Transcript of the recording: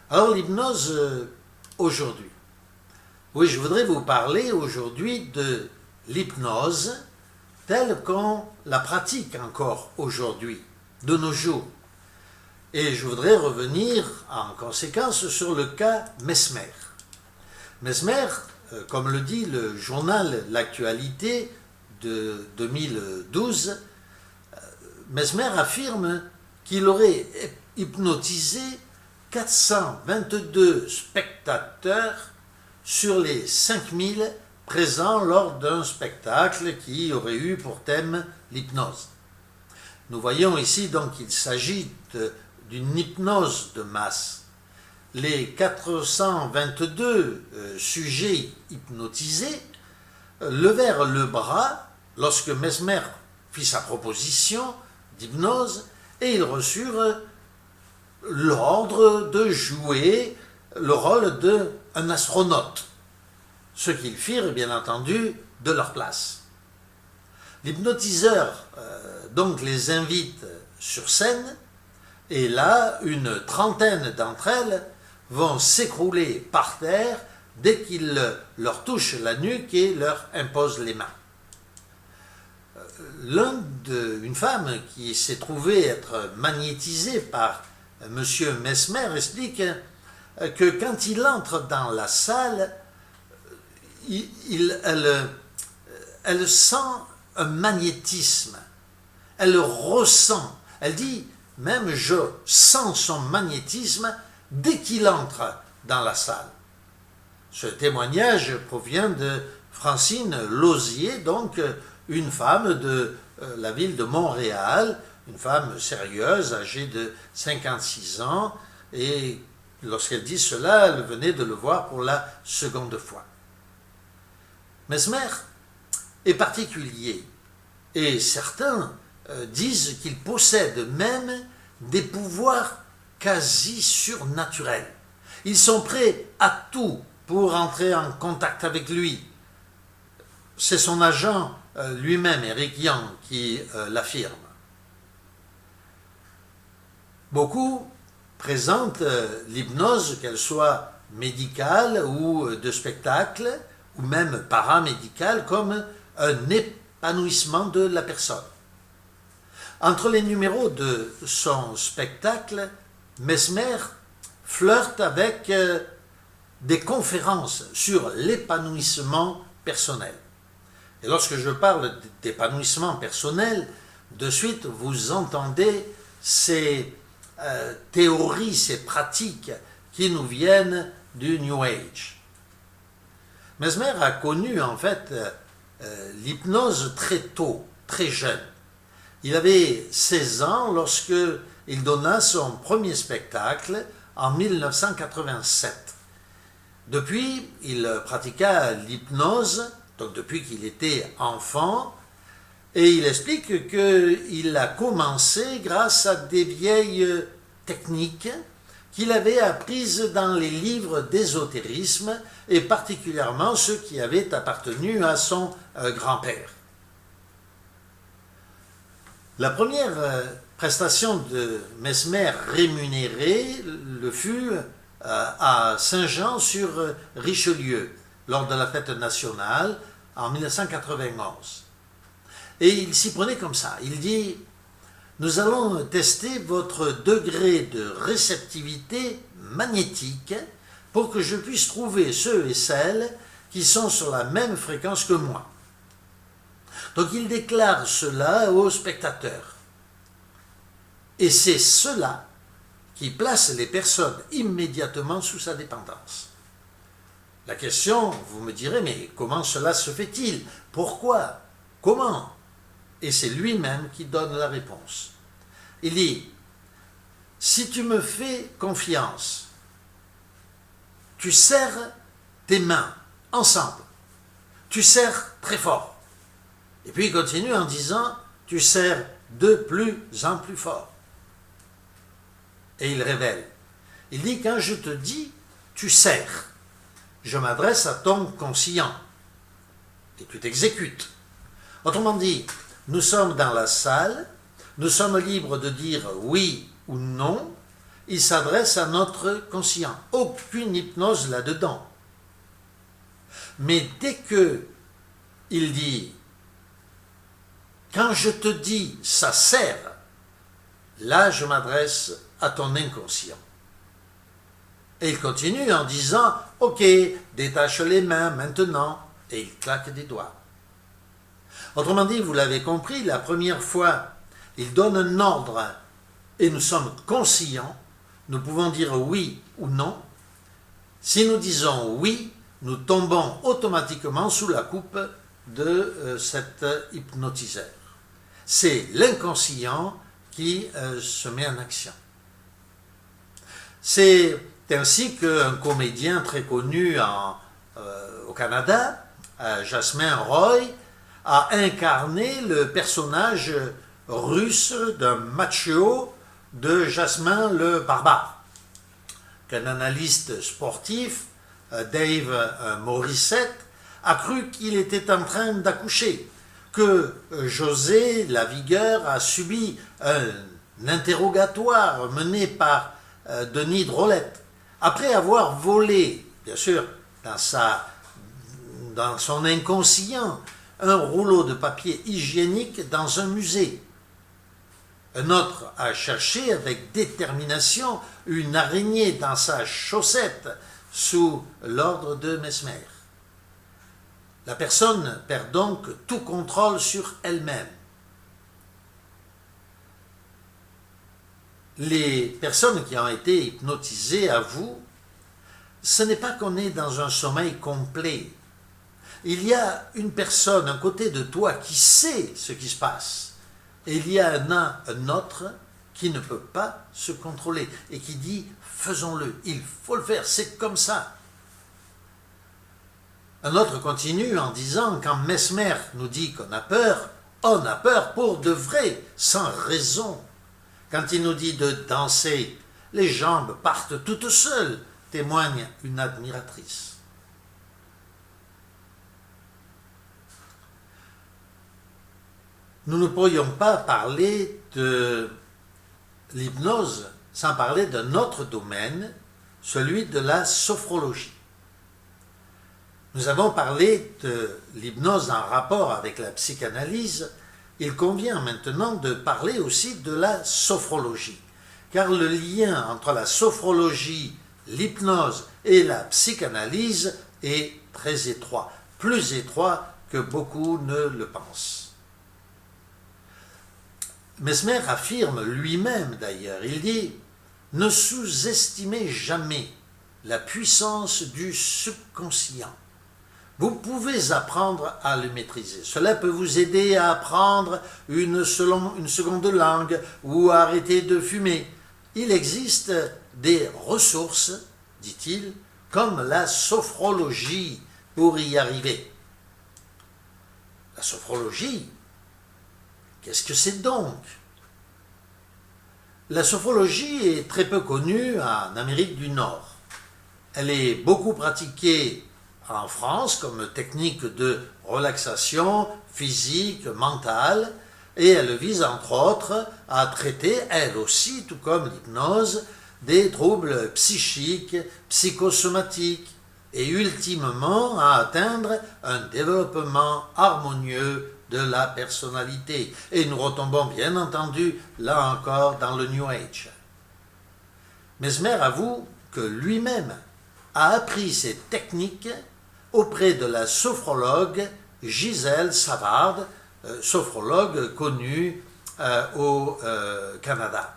Alors l'hypnose aujourd'hui. Oui, je voudrais vous parler aujourd'hui de l'hypnose telle qu'on la pratique encore aujourd'hui, de nos jours. Et je voudrais revenir en conséquence sur le cas Mesmer. Mesmer, comme le dit le journal L'Actualité de 2012, Mesmer affirme qu'il aurait hypnotisé 422 spectateurs sur les 5000 présents lors d'un spectacle qui aurait eu pour thème l'hypnose. Nous voyons ici donc qu'il s'agit d'une hypnose de masse. Les 422 sujets hypnotisés levèrent le bras lorsque Mesmer fit sa proposition d'hypnose et ils reçurent l'ordre de jouer le rôle d'un astronaute, ce qu'ils firent bien entendu de leur place. L'hypnotiseur donc les invite sur scène et là une trentaine d'entre elles vont s'écrouler par terre dès qu'il leur touche la nuque et leur impose les mains. Une femme qui s'est trouvée être magnétisée par M. Mesmer explique que quand il entre dans la salle, elle sent un magnétisme, elle ressent, elle dit même je sens son magnétisme dès qu'il entre dans la salle. Ce témoignage provient de Francine Lausier, donc une femme de la ville de Montréal, une femme sérieuse, âgée de 56 ans, et lorsqu'elle dit cela, elle venait de le voir pour la seconde fois. Mesmer est particulier, et certains disent qu'il possède même des pouvoirs quasi surnaturels. Ils sont prêts à tout pour entrer en contact avec lui. C'est son agent lui-même, Eric Young, qui l'affirme. Beaucoup présentent l'hypnose, qu'elle soit médicale ou de spectacle, ou même paramédicale, comme un épanouissement de la personne. Entre les numéros de son spectacle, Mesmer flirte avec des conférences sur l'épanouissement personnel. Et lorsque je parle d'épanouissement personnel, de suite vous entendez ces théories, ces pratiques qui nous viennent du New Age. Mesmer a connu en fait l'hypnose très tôt, très jeune. Il avait 16 ans lorsque il donna son premier spectacle en 1987. Depuis, il pratiqua l'hypnose, donc depuis qu'il était enfant, et il explique qu'il a commencé grâce à des vieilles techniques qu'il avait apprises dans les livres d'ésotérisme, et particulièrement ceux qui avaient appartenu à son grand-père. La première prestation de Mesmer rémunérée le fut à Saint-Jean-sur-Richelieu, lors de la fête nationale en 1991. Et il s'y prenait comme ça. Il dit « Nous allons tester votre degré de réceptivité magnétique pour que je puisse trouver ceux et celles qui sont sur la même fréquence que moi. » Donc il déclare cela aux spectateurs. Et c'est cela qui place les personnes immédiatement sous sa dépendance. La question, vous me direz, mais comment cela se fait-il? Pourquoi? Comment? Et c'est lui-même qui donne la réponse. Il dit, si tu me fais confiance, tu serres tes mains ensemble, tu serres très fort. Et puis il continue en disant, tu serres de plus en plus fort. Et il révèle, il dit, quand je te dis, tu serres, je m'adresse à ton conscient et tu t'exécutes. Autrement dit, nous sommes dans la salle, nous sommes libres de dire oui ou non, il s'adresse à notre conscient. Aucune hypnose là-dedans. Mais dès que il dit, quand je te dis ça sert, là je m'adresse à ton inconscient. Et il continue en disant, ok, détache les mains maintenant, et il claque des doigts. Autrement dit, vous l'avez compris, la première fois, il donne un ordre et nous sommes conscients, nous pouvons dire oui ou non. Si nous disons oui, nous tombons automatiquement sous la coupe de cet hypnotiseur. C'est l'inconscient qui se met en action. C'est ainsi qu'un comédien très connu au Canada, Jasmin Roy, a incarné le personnage russe d'un macho de Jasmin le Barbare, qu'un analyste sportif, Dave Morissette, a cru qu'il était en train d'accoucher, que José Lavigueur a subi un interrogatoire mené par Denis Drolet, après avoir volé, bien sûr, dans son inconscient, un rouleau de papier hygiénique dans un musée. Un autre a cherché avec détermination une araignée dans sa chaussette sous l'ordre de Mesmer. La personne perd donc tout contrôle sur elle-même. Les personnes qui ont été hypnotisées avouent, ce n'est pas qu'on est dans un sommeil complet. Il y a une personne, un côté de toi qui sait ce qui se passe. Et il y a un autre qui ne peut pas se contrôler et qui dit « faisons-le, il faut le faire, c'est comme ça ». Un autre continue en disant « quand Mesmer nous dit qu'on a peur pour de vrai, sans raison. Quand il nous dit de danser, les jambes partent toutes seules », témoigne une admiratrice. Nous ne pourrions pas parler de l'hypnose sans parler d'un autre domaine, celui de la sophrologie. Nous avons parlé de l'hypnose en rapport avec la psychanalyse. Il convient maintenant de parler aussi de la sophrologie, car le lien entre la sophrologie, l'hypnose et la psychanalyse est très étroit, plus étroit que beaucoup ne le pensent. Mesmer affirme lui-même d'ailleurs, il dit « Ne sous-estimez jamais la puissance du subconscient. Vous pouvez apprendre à le maîtriser. Cela peut vous aider à apprendre une seconde langue ou à arrêter de fumer. Il existe des ressources, dit-il, comme la sophrologie pour y arriver. » La sophrologie, qu'est-ce que c'est donc? La sophrologie est très peu connue en Amérique du Nord. Elle est beaucoup pratiquée en France comme technique de relaxation physique, mentale, et elle vise entre autres à traiter, elle aussi, tout comme l'hypnose, des troubles psychiques, psychosomatiques, et ultimement à atteindre un développement harmonieux de la personnalité. Et nous retombons bien entendu, là encore, dans le New Age. Mesmer avoue que lui-même a appris ces techniques auprès de la sophrologue Gisèle Savard, sophrologue connue au Canada.